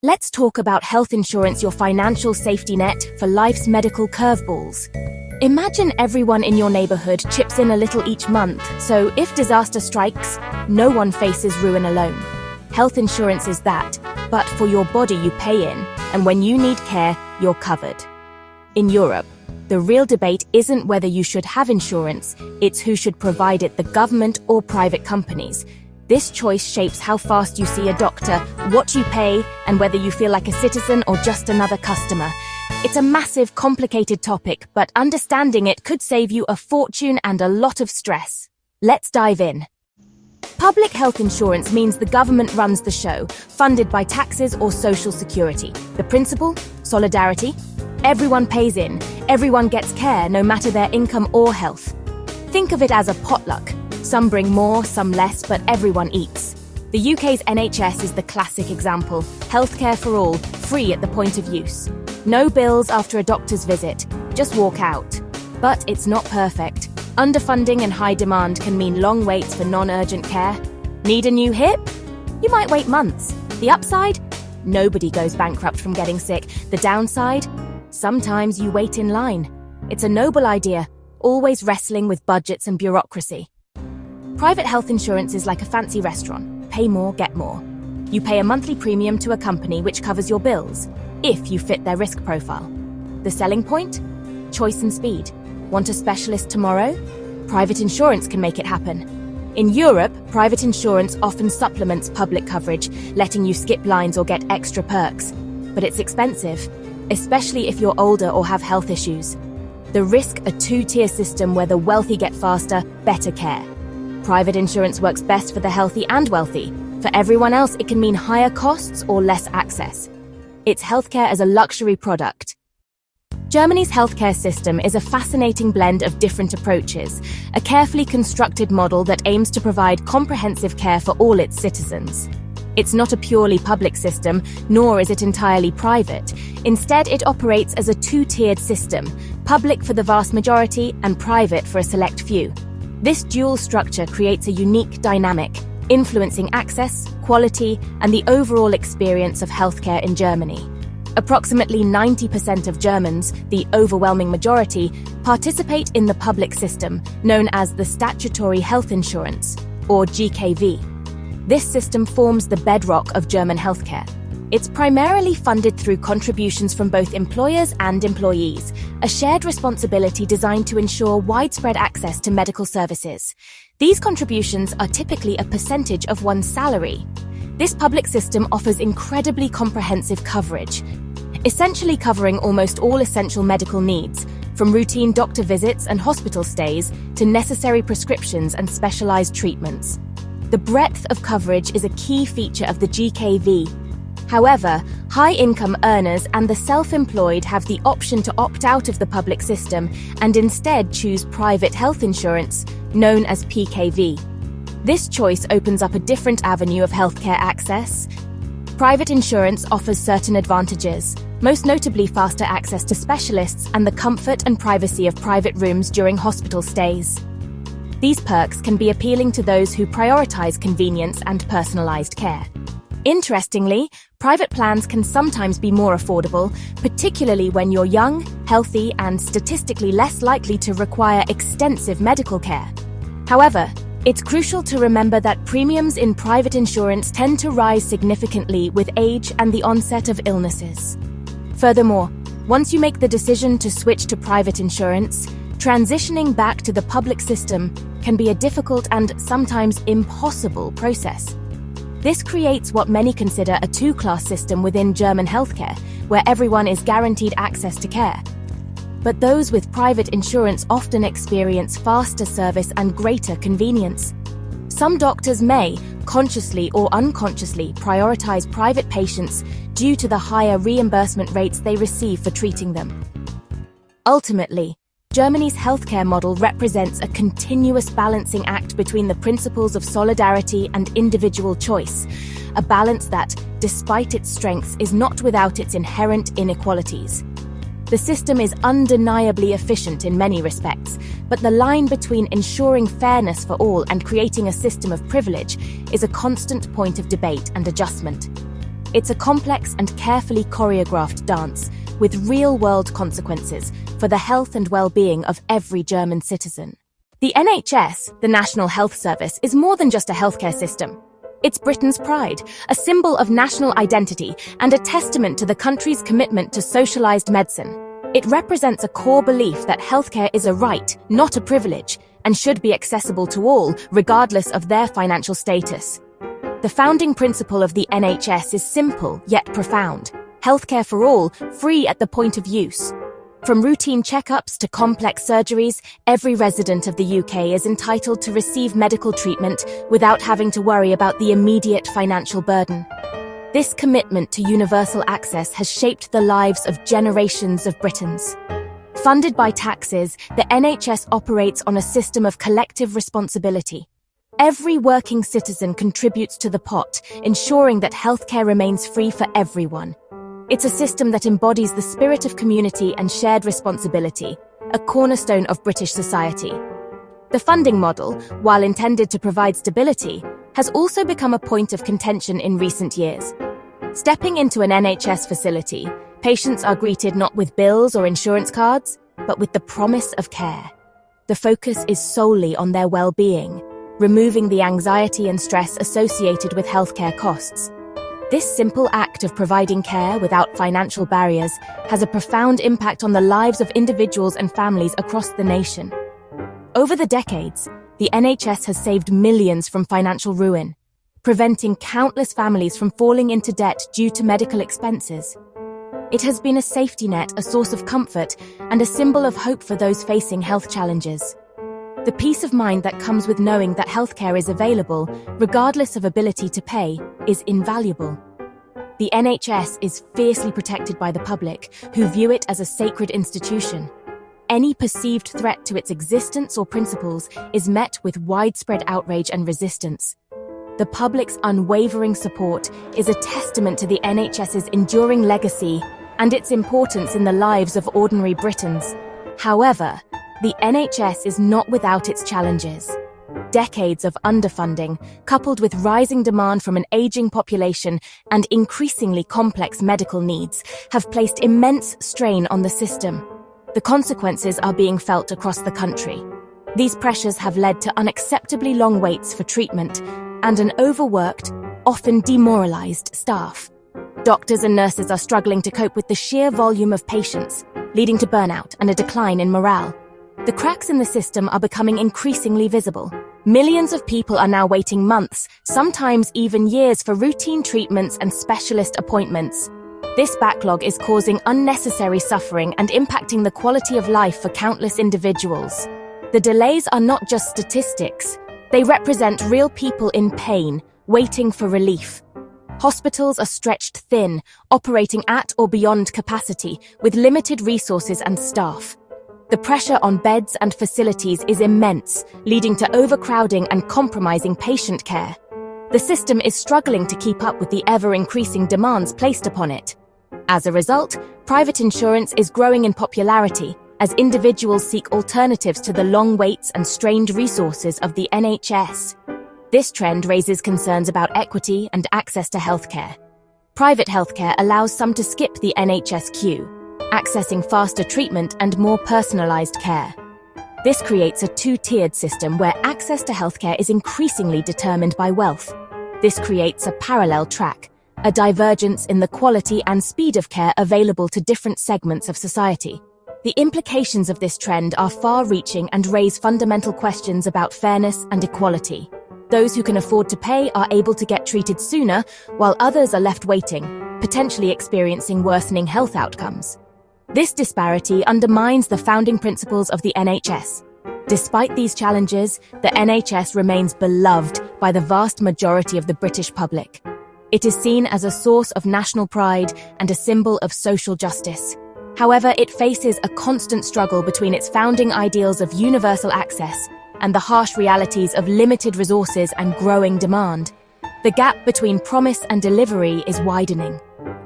Let's talk about health insurance, your financial safety net for life's medical curveballs. Imagine everyone in your neighborhood chips in a little each month, so if disaster strikes, no one faces ruin alone. Health insurance is that, but for your body you pay in, and when you need care, you're covered. In Europe, the real debate isn't whether you should have insurance, it's who should provide it, the government or private companies. This choice shapes how fast you see a doctor, what you pay, and whether you feel like a citizen or just another customer. It's a massive, complicated topic, but understanding it could save you a fortune and a lot of stress. Let's dive in. Public health insurance means the government runs the show, funded by taxes or social security. The principle? Solidarity. Everyone pays in, everyone gets care, no matter their income or health. Think of it as a potluck. Some bring more, some less, but everyone eats. The UK's NHS is the classic example. Healthcare for all, free at the point of use. No bills after a doctor's visit, just walk out. But it's not perfect. Underfunding and high demand can mean long waits for non-urgent care. Need a new hip? You might wait months. The upside? Nobody goes bankrupt from getting sick. The downside? Sometimes you wait in line. It's a noble idea, always wrestling with budgets and bureaucracy. Private health insurance is like a fancy restaurant. Pay more, get more. You pay a monthly premium to a company which covers your bills, if you fit their risk profile. The selling point? Choice and speed. Want a specialist tomorrow? Private insurance can make it happen. In Europe, private insurance often supplements public coverage, letting you skip lines or get extra perks. But it's expensive, especially if you're older or have health issues. The risk, a two-tier system where the wealthy get faster, better care. Private insurance works best for the healthy and wealthy. For everyone else, it can mean higher costs or less access. It's healthcare as a luxury product. Germany's healthcare system is a fascinating blend of different approaches, a carefully constructed model that aims to provide comprehensive care for all its citizens. It's not a purely public system, nor is it entirely private. Instead, it operates as a two-tiered system, public for the vast majority and private for a select few. This dual structure creates a unique dynamic, influencing access, quality, and the overall experience of healthcare in Germany. Approximately 90% of Germans, the overwhelming majority, participate in the public system, known as the statutory health insurance, or GKV. This system forms the bedrock of German healthcare. It's primarily funded through contributions from both employers and employees, a shared responsibility designed to ensure widespread access to medical services. These contributions are typically a percentage of one's salary. This public system offers incredibly comprehensive coverage, essentially covering almost all essential medical needs, from routine doctor visits and hospital stays to necessary prescriptions and specialized treatments. The breadth of coverage is a key feature of the GKV. However, high-income earners and the self-employed have the option to opt out of the public system and instead choose private health insurance, known as PKV. This choice opens up a different avenue of healthcare access. Private insurance offers certain advantages, most notably faster access to specialists and the comfort and privacy of private rooms during hospital stays. These perks can be appealing to those who prioritize convenience and personalized care. Interestingly, private plans can sometimes be more affordable, particularly when you're young, healthy, and statistically less likely to require extensive medical care. However, it's crucial to remember that premiums in private insurance tend to rise significantly with age and the onset of illnesses. Furthermore, once you make the decision to switch to private insurance, transitioning back to the public system can be a difficult and sometimes impossible process. This creates what many consider a two-class system within German healthcare, where everyone is guaranteed access to care. But those with private insurance often experience faster service and greater convenience. Some doctors may, consciously or unconsciously, prioritize private patients due to the higher reimbursement rates they receive for treating them. Ultimately, Germany's healthcare model represents a continuous balancing act between the principles of solidarity and individual choice, a balance that, despite its strengths, is not without its inherent inequalities. The system is undeniably efficient in many respects, but the line between ensuring fairness for all and creating a system of privilege is a constant point of debate and adjustment. It's a complex and carefully choreographed dance with real-world consequences for the health and well-being of every German citizen. The NHS, the National Health Service, is more than just a healthcare system. It's Britain's pride, a symbol of national identity and a testament to the country's commitment to socialised medicine. It represents a core belief that healthcare is a right, not a privilege, and should be accessible to all, regardless of their financial status. The founding principle of the NHS is simple yet profound. Healthcare for all, free at the point of use. From routine checkups to complex surgeries, every resident of the UK is entitled to receive medical treatment without having to worry about the immediate financial burden. This commitment to universal access has shaped the lives of generations of Britons. Funded by taxes, the NHS operates on a system of collective responsibility. Every working citizen contributes to the pot, ensuring that healthcare remains free for everyone. It's a system that embodies the spirit of community and shared responsibility, a cornerstone of British society. The funding model, while intended to provide stability, has also become a point of contention in recent years. Stepping into an NHS facility, patients are greeted not with bills or insurance cards, but with the promise of care. The focus is solely on their well-being, removing the anxiety and stress associated with healthcare costs. This simple act of providing care without financial barriers has a profound impact on the lives of individuals and families across the nation. Over the decades, the NHS has saved millions from financial ruin, preventing countless families from falling into debt due to medical expenses. It has been a safety net, a source of comfort, and a symbol of hope for those facing health challenges. The peace of mind that comes with knowing that healthcare is available, regardless of ability to pay, is invaluable. The NHS is fiercely protected by the public, who view it as a sacred institution. Any perceived threat to its existence or principles is met with widespread outrage and resistance. The public's unwavering support is a testament to the NHS's enduring legacy and its importance in the lives of ordinary Britons. However, the NHS is not without its challenges. Decades of underfunding, coupled with rising demand from an aging population and increasingly complex medical needs, have placed immense strain on the system. The consequences are being felt across the country. These pressures have led to unacceptably long waits for treatment and an overworked, often demoralized staff. Doctors and nurses are struggling to cope with the sheer volume of patients, leading to burnout and a decline in morale. The cracks in the system are becoming increasingly visible. Millions of people are now waiting months, sometimes even years, for routine treatments and specialist appointments. This backlog is causing unnecessary suffering and impacting the quality of life for countless individuals. The delays are not just statistics. They represent real people in pain, waiting for relief. Hospitals are stretched thin, operating at or beyond capacity, with limited resources and staff. The pressure on beds and facilities is immense, leading to overcrowding and compromising patient care. The system is struggling to keep up with the ever-increasing demands placed upon it. As a result, private insurance is growing in popularity as individuals seek alternatives to the long waits and strained resources of the NHS. This trend raises concerns about equity and access to healthcare. Private healthcare allows some to skip the NHS queue, accessing faster treatment and more personalized care. This creates a two-tiered system where access to healthcare is increasingly determined by wealth. This creates a parallel track, a divergence in the quality and speed of care available to different segments of society. The implications of this trend are far-reaching and raise fundamental questions about fairness and equality. Those who can afford to pay are able to get treated sooner, while others are left waiting, potentially experiencing worsening health outcomes. This disparity undermines the founding principles of the NHS. Despite these challenges, the NHS remains beloved by the vast majority of the British public. It is seen as a source of national pride and a symbol of social justice. However, it faces a constant struggle between its founding ideals of universal access and the harsh realities of limited resources and growing demand. The gap between promise and delivery is widening.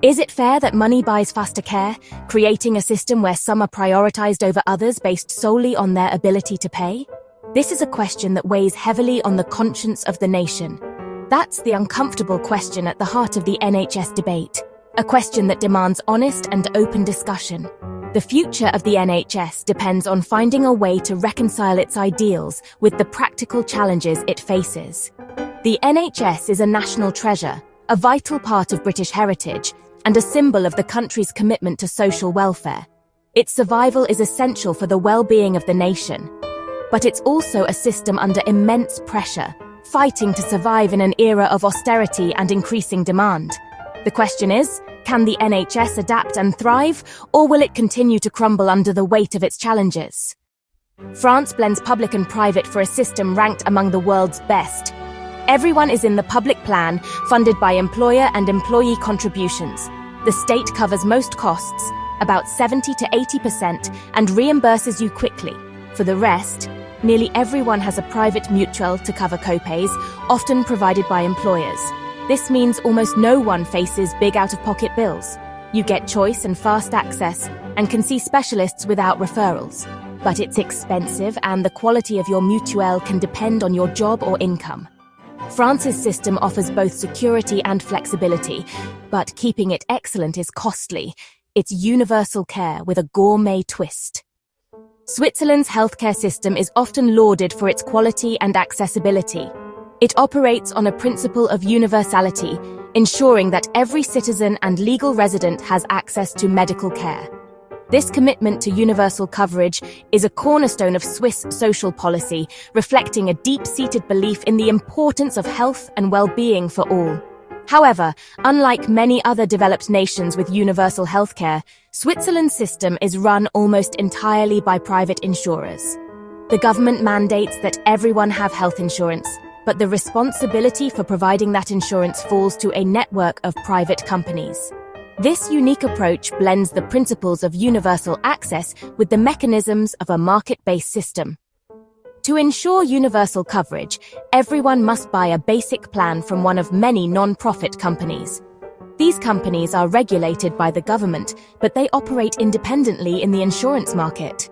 Is it fair that money buys faster care, creating a system where some are prioritized over others based solely on their ability to pay? This is a question that weighs heavily on the conscience of the nation. That's the uncomfortable question at the heart of the NHS debate, a question that demands honest and open discussion. The future of the NHS depends on finding a way to reconcile its ideals with the practical challenges it faces. The NHS is a national treasure, a vital part of British heritage, and a symbol of the country's commitment to social welfare. Its survival is essential for the well-being of the nation. But it's also a system under immense pressure, fighting to survive in an era of austerity and increasing demand. The question is, can the NHS adapt and thrive, or will it continue to crumble under the weight of its challenges? France blends public and private for a system ranked among the world's best. Everyone is in the public plan, funded by employer and employee contributions. The state covers most costs, about 70 to 80%, and reimburses you quickly. For the rest, nearly everyone has a private mutual to cover co-pays, often provided by employers. This means almost no one faces big out-of-pocket bills. You get choice and fast access, and can see specialists without referrals. But it's expensive, and the quality of your mutuelle can depend on your job or income. France's system offers both security and flexibility, but keeping it excellent is costly. It's universal care with a gourmet twist. Switzerland's healthcare system is often lauded for its quality and accessibility. It operates on a principle of universality, ensuring that every citizen and legal resident has access to medical care. This commitment to universal coverage is a cornerstone of Swiss social policy, reflecting a deep-seated belief in the importance of health and well-being for all. However, unlike many other developed nations with universal healthcare, Switzerland's system is run almost entirely by private insurers. The government mandates that everyone have health insurance, but the responsibility for providing that insurance falls to a network of private companies. This unique approach blends the principles of universal access with the mechanisms of a market-based system. To ensure universal coverage, everyone must buy a basic plan from one of many non-profit companies. These companies are regulated by the government, but they operate independently in the insurance market.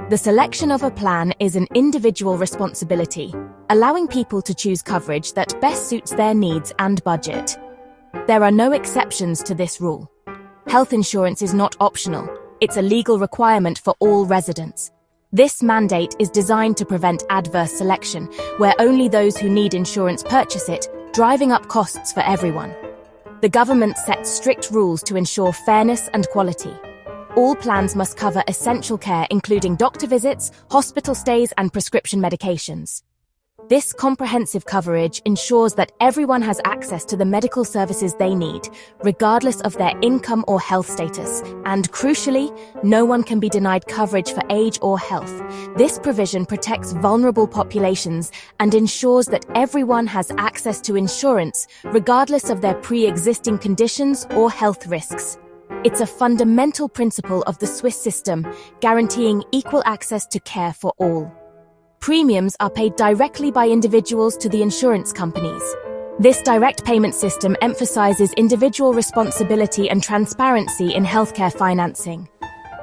The selection of a plan is an individual responsibility, allowing people to choose coverage that best suits their needs and budget. There are no exceptions to this rule. Health insurance is not optional. It's a legal requirement for all residents. This mandate is designed to prevent adverse selection, where only those who need insurance purchase it, driving up costs for everyone. The government sets strict rules to ensure fairness and quality. All plans must cover essential care, including doctor visits, hospital stays, and prescription medications. This comprehensive coverage ensures that everyone has access to the medical services they need, regardless of their income or health status, and crucially, no one can be denied coverage for age or health. This provision protects vulnerable populations and ensures that everyone has access to insurance, regardless of their pre-existing conditions or health risks. It's a fundamental principle of the Swiss system, guaranteeing equal access to care for all. Premiums are paid directly by individuals to the insurance companies. This direct payment system emphasizes individual responsibility and transparency in healthcare financing.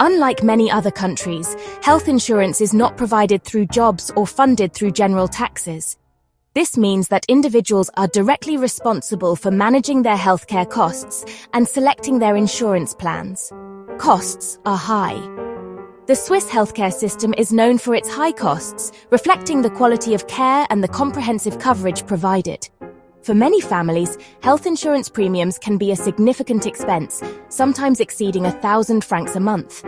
Unlike many other countries, health insurance is not provided through jobs or funded through general taxes. This means that individuals are directly responsible for managing their healthcare costs and selecting their insurance plans. Costs are high. The Swiss healthcare system is known for its high costs, reflecting the quality of care and the comprehensive coverage provided. For many families, health insurance premiums can be a significant expense, sometimes exceeding 1,000 francs a month.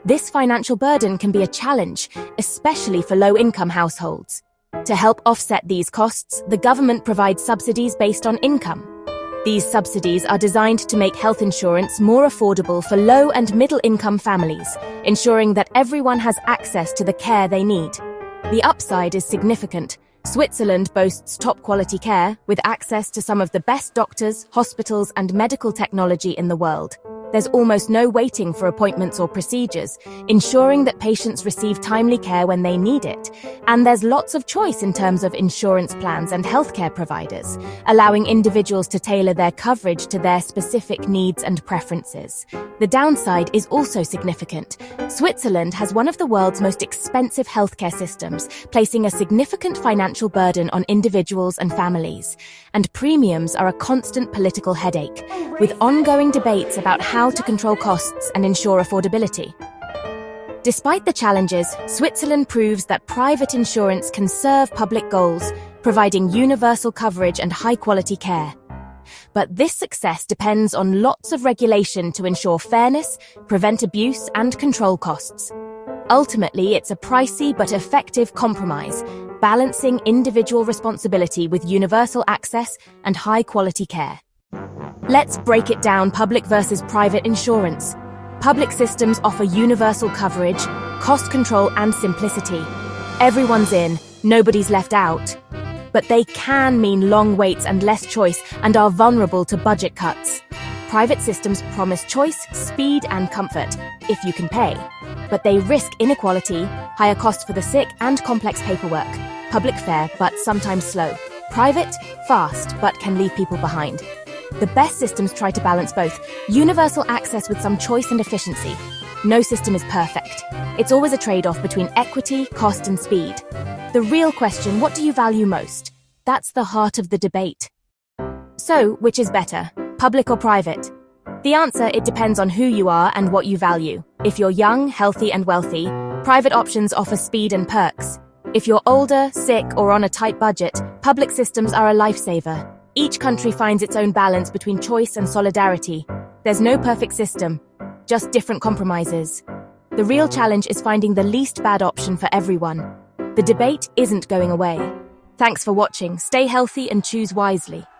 This financial burden can be a challenge, especially for low-income households. To help offset these costs, the government provides subsidies based on income. These subsidies are designed to make health insurance more affordable for low- and middle-income families, ensuring that everyone has access to the care they need. The upside is significant. Switzerland boasts top-quality care, with access to some of the best doctors, hospitals, and medical technology in the world. There's almost no waiting for appointments or procedures, ensuring that patients receive timely care when they need it. And there's lots of choice in terms of insurance plans and healthcare providers, allowing individuals to tailor their coverage to their specific needs and preferences. The downside is also significant. Switzerland has one of the world's most expensive healthcare systems, placing a significant financial burden on individuals and families. And premiums are a constant political headache, with ongoing debates about how to control costs and ensure affordability. Despite the challenges, Switzerland proves that private insurance can serve public goals, providing universal coverage and high-quality care. But this success depends on lots of regulation to ensure fairness, prevent abuse, and control costs. Ultimately, it's a pricey but effective compromise, balancing individual responsibility with universal access and high-quality care. Let's break it down: public versus private insurance. Public systems offer universal coverage, cost control, and simplicity. Everyone's in, nobody's left out. But they can mean long waits and less choice, and are vulnerable to budget cuts. Private systems promise choice, speed, and comfort, if you can pay. But they risk inequality, higher costs for the sick, and complex paperwork. Public fair, but sometimes slow. Private, fast, but can leave people behind. The best systems try to balance both: universal access with some choice and efficiency. No system is perfect. It's always a trade-off between equity, cost, and speed. The real question: what do you value most? That's the heart of the debate. So, which is better, public or private? The answer: it depends on who you are and what you value. If you're young, healthy, and wealthy, private options offer speed and perks. If you're older, sick, or on a tight budget, public systems are a lifesaver. Each country finds its own balance between choice and solidarity. There's no perfect system, just different compromises. The real challenge is finding the least bad option for everyone. The debate isn't going away. Thanks for watching. Stay healthy and choose wisely.